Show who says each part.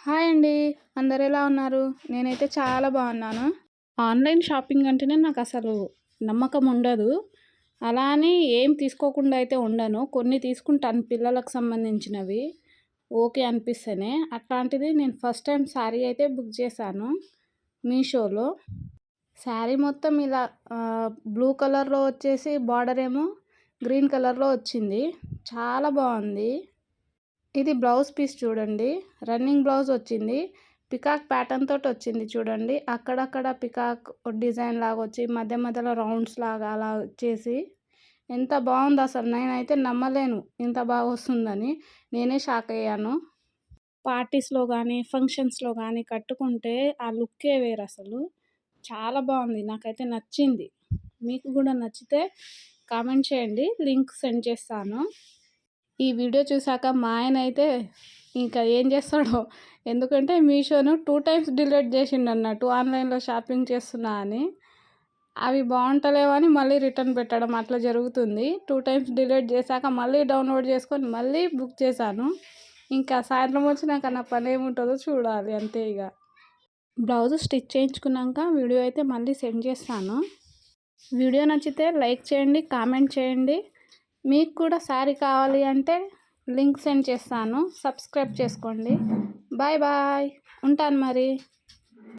Speaker 1: Hi అండి. అందరు ఎలా ఉన్నారు? నేనైతే చాలా బాగున్నాను. ఆన్‌లైన్ షాపింగ్ అంటేనే నాకసలు నమ్మకం ఉండదు. అలా అని ఏం తీసుకోకుండా అయితే ఉండను. కొన్ని తీసుకుంటాను పిల్లలకు సంబంధించినవి. ఓకే అనిపిస్తేనే. అట్లాంటిది నేను ఫస్ట్ టైం శారీ అయితే బుక్ చేశాను మీషోలో. శారీ మొత్తం ఇలా బ్లూ కలర్‌లో వచ్చేసి బార్డర్ ఏమో గ్రీన్ కలర్‌లో వచ్చింది. చాలా బాగుంది. ఇది బ్లౌజ్ పీస్ చూడండి. రన్నింగ్ బ్లౌజ్ వచ్చింది. పికాక్ ప్యాటర్న్ తోటి వచ్చింది చూడండి. అక్కడక్కడ పికాక్ డిజైన్ లాగా వచ్చి మధ్య మధ్యలో రౌండ్స్ లాగా అలా వచ్చేసి ఎంత బాగుందో అసలు. నేనైతే నమ్మలేను ఇంత బాగా వస్తుందని. నేనే షాక్ అయ్యాను. పార్టీస్‌లో కానీ ఫంక్షన్స్‌లో కానీ కట్టుకుంటే ఆ లుక్కే వేరు అసలు. చాలా బాగుంది. నాకైతే నచ్చింది. మీకు కూడా నచ్చితే కామెంట్ చేయండి. లింక్ సెండ్ చేస్తాను. ఈ వీడియో చూసాక మా ఆయన అయితే ఇంకా ఏం చేస్తాడో, ఎందుకంటే మీషోను 2 టైమ్స్ డిలీట్ చేసిండన్నట్టు ఆన్లైన్లో షాపింగ్ చేస్తున్నా అని. అవి బాగుంటలేవని మళ్ళీ రిటర్న్ పెట్టడం అట్లా జరుగుతుంది. 2 టైమ్స్ డిలీట్ చేశాక మళ్ళీ డౌన్లోడ్ చేసుకొని మళ్ళీ బుక్ చేశాను. ఇంకా సాయంత్రం వచ్చినాక నా పని ఏముంటుందో చూడాలి అంతే ఇక. బ్లౌజ్ స్టిచ్ చేయించుకున్నాక వీడియో అయితే మళ్ళీ సెండ్ చేస్తాను. వీడియో నచ్చితే లైక్ చేయండి, కామెంట్ చేయండి. మీకు కూడా శారీ కావాలి అంటే లింక్ సెండ్ చేస్తాను. సబ్స్క్రైబ్ చేసుకోండి. Bye bye. ఉంటాను మరి.